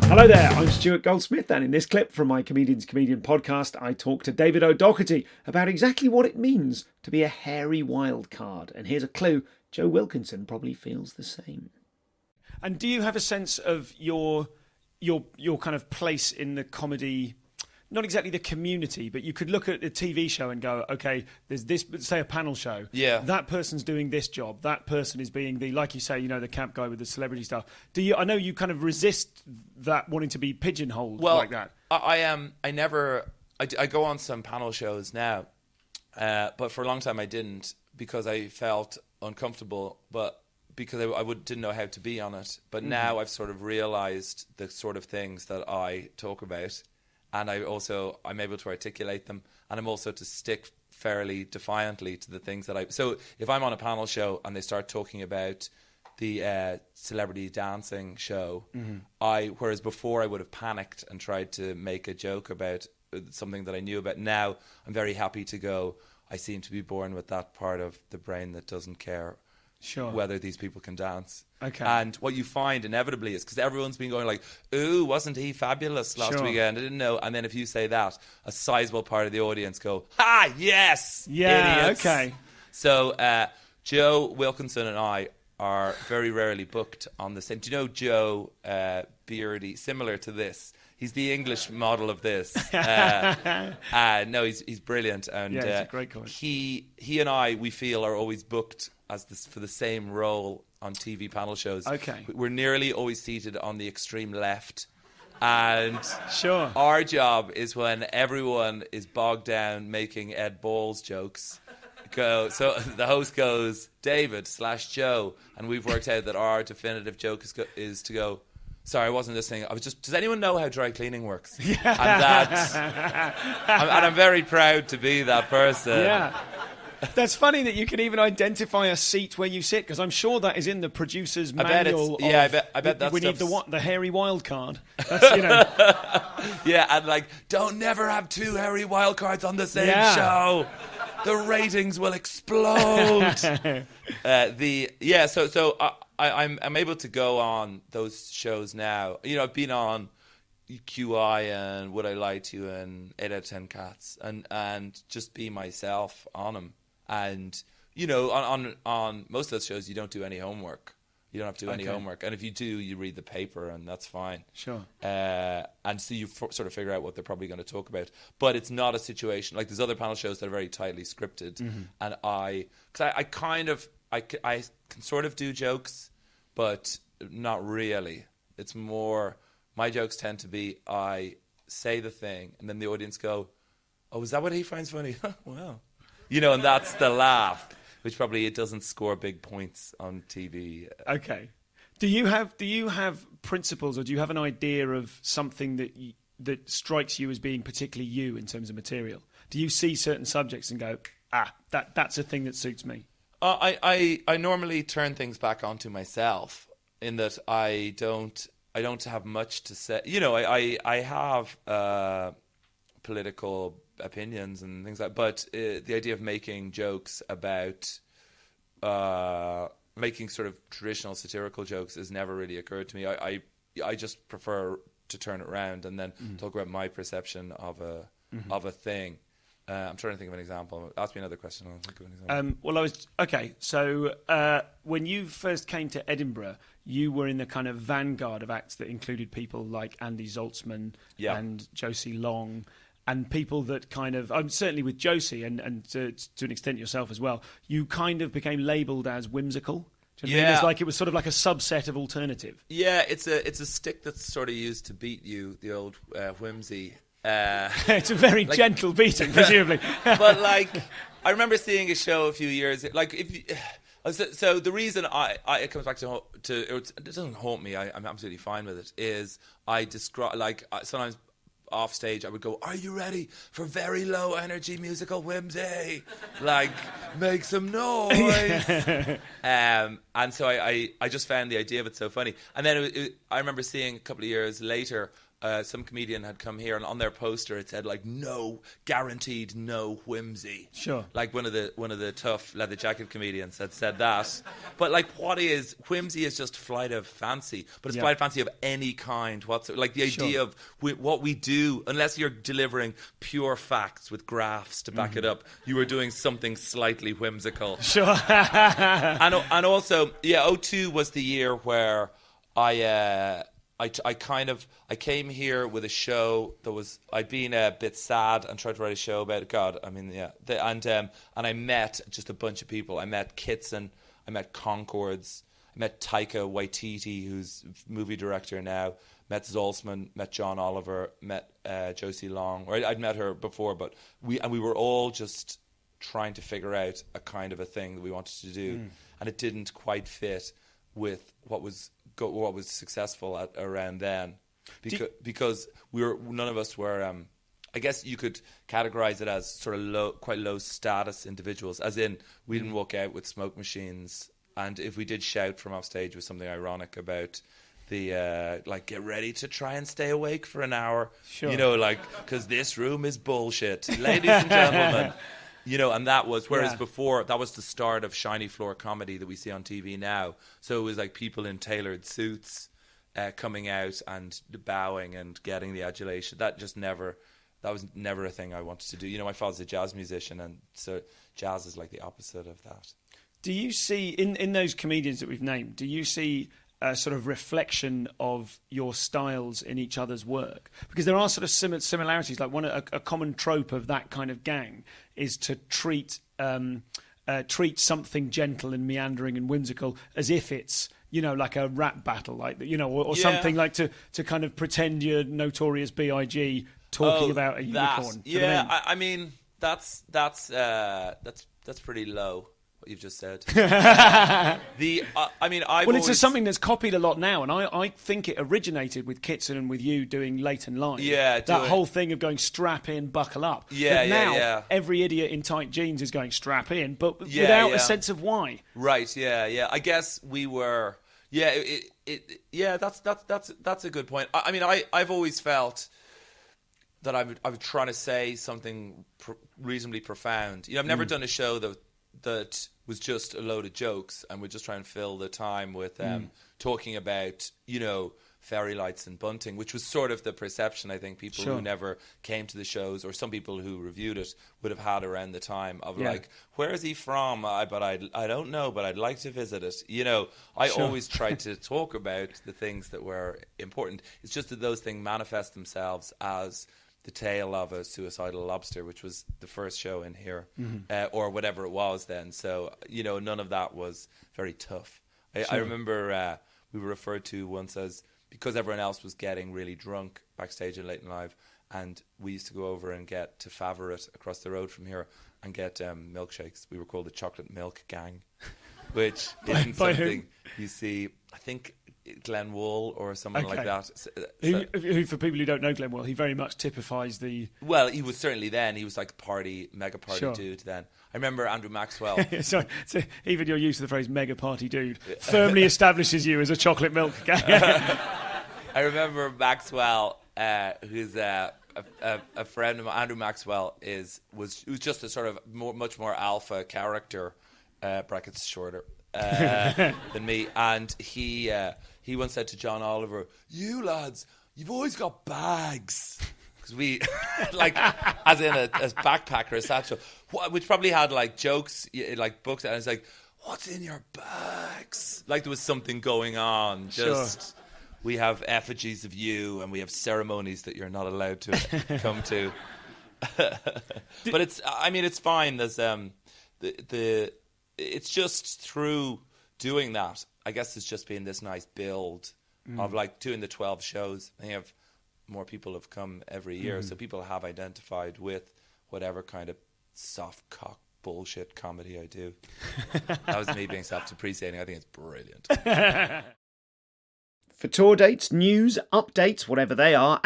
Hello there, I'm Stuart Goldsmith, and in this clip from my Comedian's Comedian podcast, I talk to David O'Doherty about exactly what it means to be a hairy wildcard. And here's a clue, Joe Wilkinson probably feels the same. And do you have a sense of your kind of place in the comedy, not exactly the community, but you could look at a TV show and go, okay, there's this, say a panel show. Yeah. That person's doing this job. That person is being the, like you say, you know, the camp guy with the celebrity stuff. I know you kind of resist that wanting to be pigeonholed like that. I go on some panel shows now, but for a long time I didn't because I felt uncomfortable, but because I didn't know how to be on it. But now I've sort of realised the sort of things that I talk about. And I'm able to articulate them, and I'm also to stick fairly defiantly to the things that so if I'm on a panel show and they start talking about the celebrity dancing show, whereas before I would have panicked and tried to make a joke about something that I knew about. Now I'm very happy to go, I seem to be born with that part of the brain that doesn't care whether these people can dance. Okay. And what you find inevitably is, because everyone's been going like, ooh, wasn't he fabulous last weekend? I didn't know. And then if you say that, a sizable part of the audience go, ha, yes, idiots. Okay. So Joe Wilkinson and I are very rarely booked on the same. Do you know Joe Beardy, similar to this? He's the English model of this. No, he's brilliant. And he's a great guy. He and I, we feel, are always booked for the same role on TV panel shows. Okay. We're nearly always seated on the extreme left. And our job is when everyone is bogged down making Ed Balls jokes. So the host goes, David/Joe, and we've worked out that our definitive joke is to go, sorry, I wasn't listening. Does anyone know how dry cleaning works? Yeah. And I'm very proud to be that person. Yeah. That's funny that you can even identify a seat where you sit, because I'm sure that is in the producer's manual. I bet that's we need the hairy wild card. That's, you know. Yeah, and like, don't never have two hairy wild cards on the same show. The ratings will explode. I'm able to go on those shows now. You know, I've been on QI and Would I Lie to You and 8 out of 10 Cats and just be myself on them. And, you know, on most of those shows, you don't do any homework. You don't have to do any homework. And if you do, you read the paper and that's fine. Sure. And so you sort of figure out what they're probably going to talk about. But it's not a situation, like there's other panel shows that are very tightly scripted. And I can sort of do jokes, but not really. It's more, my jokes tend to be, I say the thing and then the audience go, oh, is that what he finds funny? Wow. You know, and that's the laugh, which probably it doesn't score big points on TV. Okay. Do you have principles, or do you have an idea of something that strikes you as being particularly you in terms of material? Do you see certain subjects and go, that's a thing that suits me? I normally turn things back onto myself, in that I don't have much to say. You know, I have political opinions and things like that, but the idea of making jokes about making sort of traditional satirical jokes has never really occurred to me. I just prefer to turn it around and then talk about my perception of a thing. I'm trying to think of an example. Ask me another question. I'll think of an example. So when you first came to Edinburgh, you were in the kind of vanguard of acts that included people like Andy Zaltzman and Josie Long, and people that kind of, certainly with Josie and to an extent yourself as well, you kind of became labelled as whimsical. Do you know what I mean? It's like it was sort of like a subset of alternative. Yeah, it's a stick that's sort of used to beat you, the old whimsy. It's a very gentle beating, presumably. But like, I remember seeing a show a few years. Like, so the reason it comes back to it doesn't haunt me. I'm absolutely fine with it. Is I describe, like, sometimes off stage I would go, "Are you ready for very low energy musical whimsy? Like, make some noise." And so I just found the idea of it so funny. And then I remember seeing a couple of years later some comedian had come here, and on their poster it said like no guaranteed no whimsy. Sure. Like one of the tough leather jacket comedians had said that. But like what is whimsy is just flight of fancy, but it's flight of fancy of any kind whatsoever. Like the idea of what we do, unless you're delivering pure facts with graphs to back it up, you are doing something slightly whimsical. Sure. and also, yeah, '02 was the year where I came here with a show that was, I'd been a bit sad and tried to write a show about it. God, I mean, yeah. And I met just a bunch of people. I met Kitson, I met Concords, I met Taika Waititi, who's movie director now, met Zaltzman, met John Oliver, met Josie Long. Or I'd met her before, but we were all just trying to figure out a kind of a thing that we wanted to do. And it didn't quite fit with what was successful around then, because none of us were. I guess you could categorize it as sort of quite low status individuals, as in we didn't walk out with smoke machines, and if we did shout from off stage with something ironic about the like get ready to try and stay awake for an hour, sure. You know, like because this room is bullshit, ladies and gentlemen. You know, and that was, whereas before, that was the start of shiny floor comedy that we see on TV now. So it was like people in tailored suits coming out and bowing and getting the adulation. That was never a thing I wanted to do. You know, my father's a jazz musician, and so jazz is like the opposite of that. Do you see, in those comedians that we've named, do you see a sort of reflection of your styles in each other's work? Because there are sort of similarities. Like a common trope of that kind of gang is to treat something gentle and meandering and whimsical as if it's, you know, like a rap battle, like, you know, or something like to kind of pretend you're Notorious B.I.G. talking about a unicorn. Yeah, I mean that's pretty low. What you've just said. It's something that's copied a lot now, and I think it originated with Kitson and with you doing Late and Live. Yeah, that whole thing of going strap in, buckle up. Yeah, but now, yeah. every idiot in tight jeans is going strap in, but without a sense of why. Right. Yeah. I guess we were. Yeah. That's a good point. I mean, I've always felt that I was trying to say something reasonably profound. You know, I've never done a show that was just a load of jokes and would just try and fill the time with talking about, you know, fairy lights and bunting, which was sort of the perception I think people who never came to the shows, or some people who reviewed it, would have had around the time of like, where is he from? I don't know, but I'd like to visit it. You know, I always tried to talk about the things that were important. It's just that those things manifest themselves as the tale of a suicidal lobster, which was the first show in here, or whatever it was then. So, you know, none of that was very tough. I remember we were referred to once as, because everyone else was getting really drunk backstage at Late and Live, and we used to go over and get to Favorite across the road from here and get milkshakes. We were called the Chocolate Milk Gang, which isn't something you see, I think, Glenn Wool or someone like that. Who, for people who don't know Glenn Wool, he very much typifies the... Well, he was certainly then. He was like mega party dude then. I remember Andrew Maxwell. so even your use of the phrase mega party dude firmly establishes you as a chocolate milk guy. I remember Maxwell, who's a friend of mine. Andrew Maxwell was just a sort of much more alpha character, brackets shorter, than me, and he once said to John Oliver, "You lads, you've always got bags." Because we, like, as in a backpacker, a satchel, which probably had like jokes, like books, and it's like, "What's in your bags?" Like there was something going on. Just we have effigies of you, and we have ceremonies that you're not allowed to come to. But it's fine. There's it's just through doing that, I guess it's just been this nice build of like doing the 12 shows. I think more people have come every year, so people have identified with whatever kind of soft cock bullshit comedy I do. That was me being self-depreciating. I think it's brilliant. For tour dates, news, updates, whatever they are,